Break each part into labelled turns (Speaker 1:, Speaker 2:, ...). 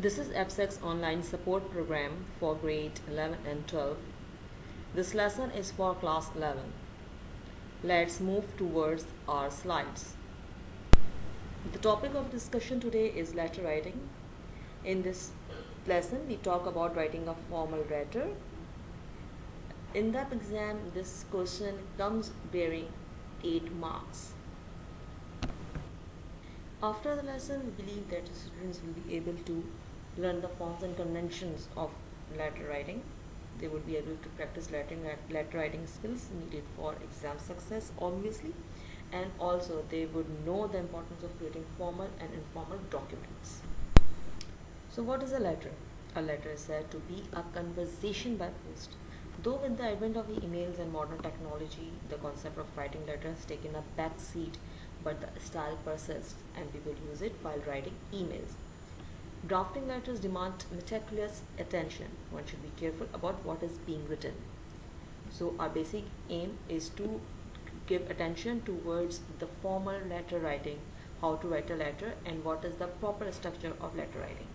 Speaker 1: This is EBSEC's online support program for grade 11 and 12. This lesson is for class 11. Let's move towards our slides. The topic of discussion today is letter writing. In this lesson, we talk about writing a formal letter. In that exam, this question comes bearing 8 marks. After the lesson, we believe that the students will be able to learn the forms and conventions of letter writing. They would be able to practice letter writing skills needed for exam success, obviously, and also they would know the importance of creating formal and informal documents. So what is a letter? A letter is said to be a conversation by post. Though with the advent of emails and modern technology, the concept of writing letters has taken a back seat, but the style persists and people use it while writing emails. Drafting letters demand meticulous attention. One should be careful about what is being written. So our basic aim is to give attention towards the formal letter writing, how to write a letter and what is the proper structure of letter writing.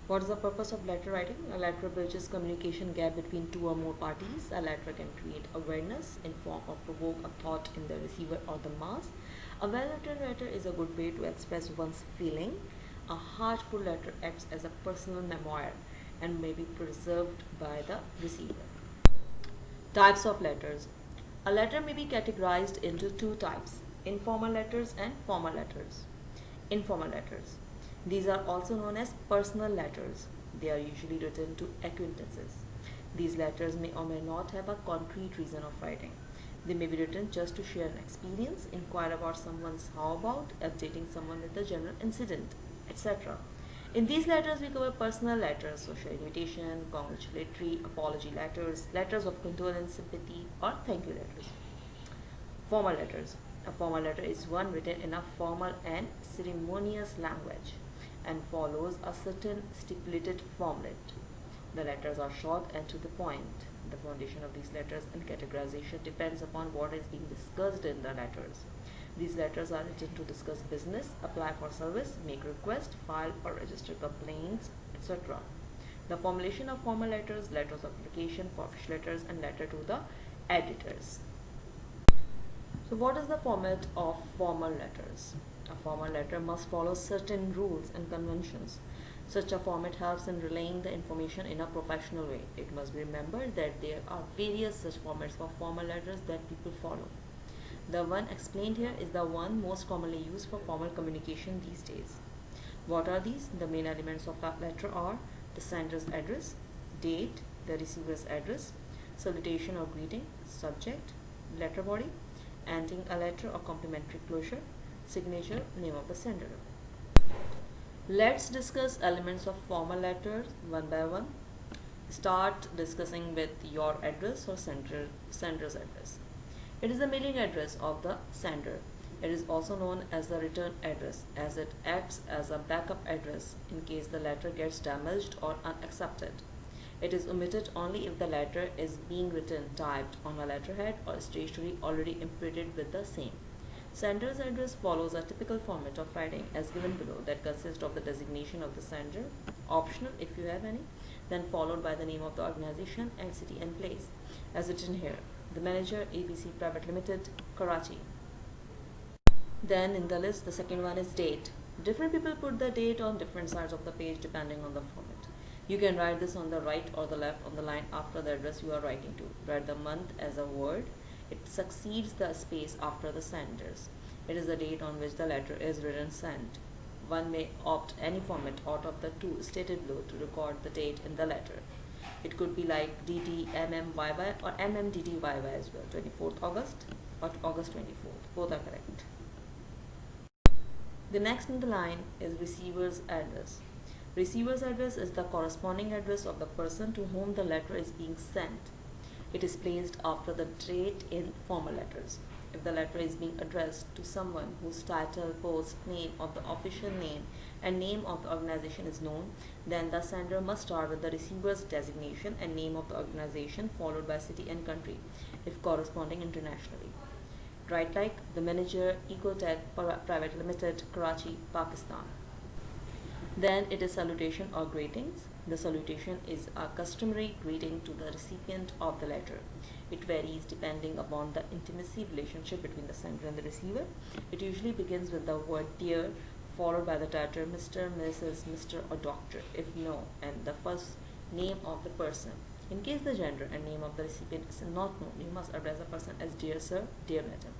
Speaker 1: What is the purpose of letter writing? A letter bridges communication gap between two or more parties. A letter can create awareness, inform or provoke a thought in the receiver or the mass. A well-written letter is a good way to express one's feeling. A heartful letter acts as a personal memoir and may be preserved by the receiver. Types of letters. A letter may be categorized into two types: informal letters and formal letters. Informal letters. These are also known as personal letters. They are usually written to acquaintances. These letters may or may not have a concrete reason of writing. They may be written just to share an experience, inquire about someone's how about, updating someone with a general incident, etc. In these letters, we cover personal letters, social invitation, congratulatory, apology letters, letters of condolence, sympathy, or thank you letters. Formal letters. A formal letter is one written in a formal and ceremonious language and follows a certain stipulated format. The letters are short and to the point. The foundation of these letters and categorization depends upon what is being discussed in the letters. These letters are written to discuss business, apply for service, make request, file or register complaints, etc. The formulation of formal letters, letters of application, official letters, and letter to the editors. So what is the format of formal letters? A formal letter must follow certain rules and conventions. Such a format helps in relaying the information in a professional way. It must be remembered that there are various such formats for formal letters that people follow. The one explained here is the one most commonly used for formal communication these days. What are these? The main elements of that letter are the sender's address, date, the receiver's address, salutation or greeting, subject, letter body, ending a letter or complimentary closure, signature, name of the sender. Let's discuss elements of formal letters one by one. Start discussing with your address or sender's address. It is the mailing address of the sender. It is also known as the return address as it acts as a backup address in case the letter gets damaged or unaccepted. It is omitted only if the letter is being written typed on a letterhead or stationery already imprinted with the same. Sender's address follows a typical format of writing as given below that consists of the designation of the sender, optional if you have any, then followed by the name of the organization and city and place, as written here. The manager, ABC Private Limited, Karachi. Then in the list, the second one is date. Different people put the date on different sides of the page depending on the format. You can write this on the right or the left on the line after the address you are writing to. Write the month as a word. It succeeds the space after the senders. It is the date on which the letter is written sent. One may opt any format out of the two stated below to record the date in the letter. It could be like DT/MMYY or MMDTYY as well. 24th August or August 24th. Both are correct. The next in the line is receiver's address. Receiver's address is the corresponding address of the person to whom the letter is being sent. It is placed after the date in formal letters. If the letter is being addressed to someone whose title, post, name of the official name and name of the organization is known, then the sender must start with the receiver's designation and name of the organization followed by city and country if corresponding internationally. Write like the manager, Ecotech Private Limited, Karachi, Pakistan. Then it is salutation or greetings. The salutation is a customary greeting to the recipient of the letter. It varies depending upon the intimacy relationship between the sender and the receiver. It usually begins with the word dear, followed by the title Mr., Mrs., Mr., or Doctor, if no, and the first name of the person. In case the gender and name of the recipient is not known, you must address the person as dear sir, dear madam.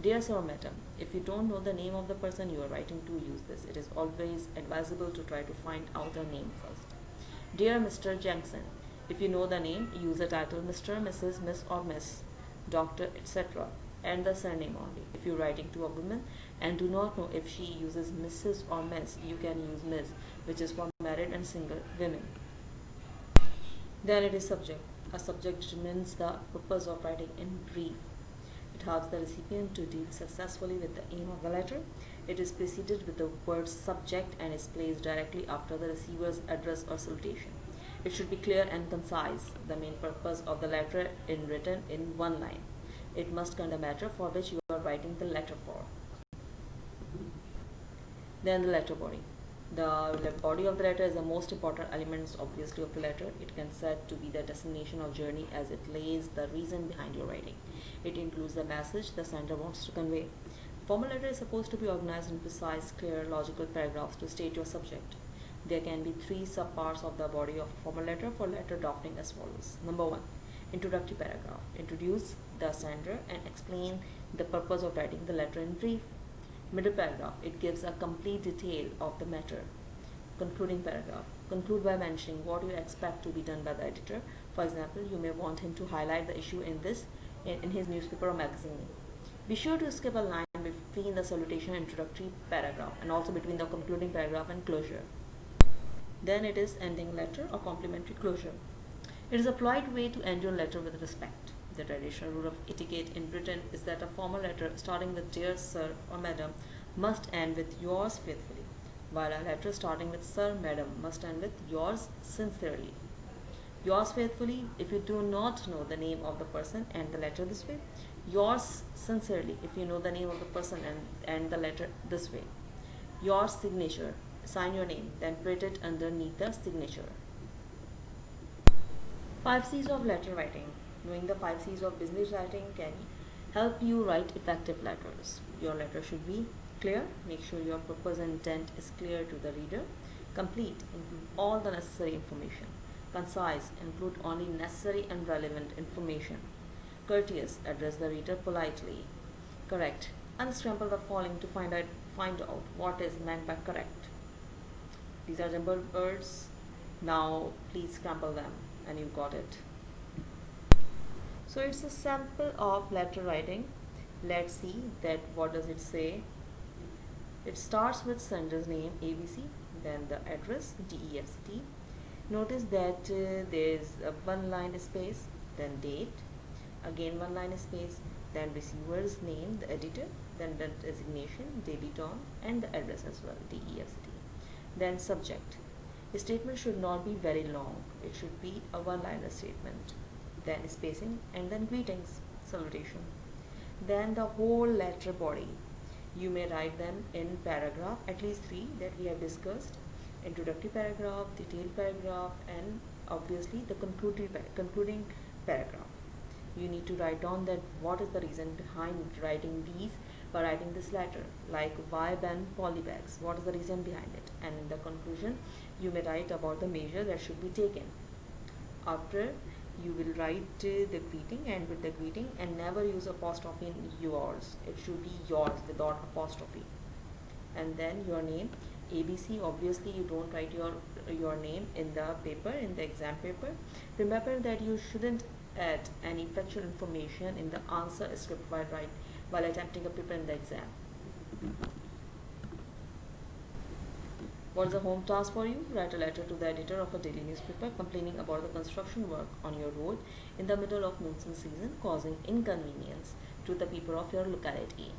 Speaker 1: Dear Sir or Madam, if you don't know the name of the person you are writing to, use this. It is always advisable to try to find out the name first. Dear Mr. Jackson, if you know the name, use the title Mr., Mrs., Miss or Miss, Doctor, etc. and the surname only. If you're writing to a woman and do not know if she uses Mrs. or Miss, you can use Miss, which is for married and single women. Then it is subject. A subject determines the purpose of writing in brief. It helps the recipient to deal successfully with the aim of the letter. It is preceded with the word subject and is placed directly after the receiver's address or salutation. It should be clear and concise. The main purpose of the letter is written in one line. It must contain the matter for which you are writing the letter for. Then the letter body. The body of the letter is the most important element, obviously, of the letter. It can said to be the destination or journey as it lays the reason behind your writing. It includes the message the sender wants to convey. Formal letter is supposed to be organized in precise, clear, logical paragraphs to state your subject. There can be three subparts of the body of a formal letter for letter drafting as follows. Number 1. Introductory paragraph. Introduce the sender and explain the purpose of writing the letter in brief. Middle paragraph. It gives a complete detail of the matter. Concluding paragraph. Conclude by mentioning what you expect to be done by the editor. For example, you may want him to highlight the issue in his newspaper or magazine. Be sure to skip a line between the salutation and introductory paragraph, and also between the concluding paragraph and closure. Then it is ending letter or complimentary closure. It is a polite way to end your letter with respect. The traditional rule of etiquette in Britain is that a formal letter starting with dear sir or madam must end with yours faithfully, while a letter starting with sir, madam must end with yours sincerely. Yours faithfully, if you do not know the name of the person, end the letter this way. Yours sincerely, if you know the name of the person, and end the letter this way. Your signature, sign your name, then print it underneath the signature. 5 C's of letter writing. Knowing the 5 C's of business writing can help you write effective letters. Your letter should be clear. Make sure your purpose and intent is clear to the reader. Complete. Include all the necessary information. Concise. Include only necessary and relevant information. Courteous. Address the reader politely. Correct. Unscramble the following to find out what is meant by correct. These are jumbled words. Now please scramble them and you got it. So it's a sample of letter writing. Let's see that what does it say. It starts with sender's name ABC, then the address DEFT. Notice that there is a one line space, then date, again one line space, then receiver's name, the editor, then the designation, debiton, and the address as well, DEFT. Then subject. A statement should not be very long. It should be a one-liner statement. Then spacing, and then greetings, salutation. Then the whole letter body. You may write them in paragraph, at least 3 that we have discussed. Introductory paragraph, detailed paragraph, and obviously the concluding paragraph. You need to write down that what is the reason behind writing these by writing this letter, like why ban polybags, what is the reason behind it, and in the conclusion you may write about the measure that should be taken. After, you will write the greeting, and with the greeting, and never use apostrophe in yours. It should be yours without apostrophe. And then your name, ABC. Obviously you don't write your name in the paper, in the exam paper. Remember that you shouldn't add any factual information in the answer script while attempting a paper in the exam. What is the home task for you? Write a letter to the editor of a daily newspaper complaining about the construction work on your road in the middle of monsoon season, causing inconvenience to the people of your locality.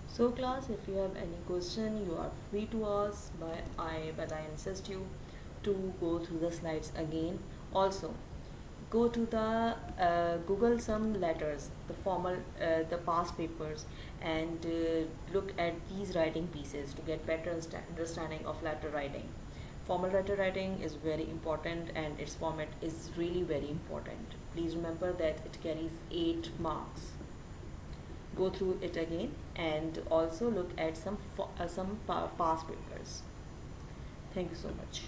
Speaker 1: So class, if you have any question, you are free to ask, but I insist you to go through the slides again. Also, go to the Google some letters, the formal, the past papers, and look at these writing pieces to get better understanding of letter writing. Formal letter writing is very important and its format is really very important. Please remember that it carries 8 marks. Go through it again and also look at some past papers. Thank you so much.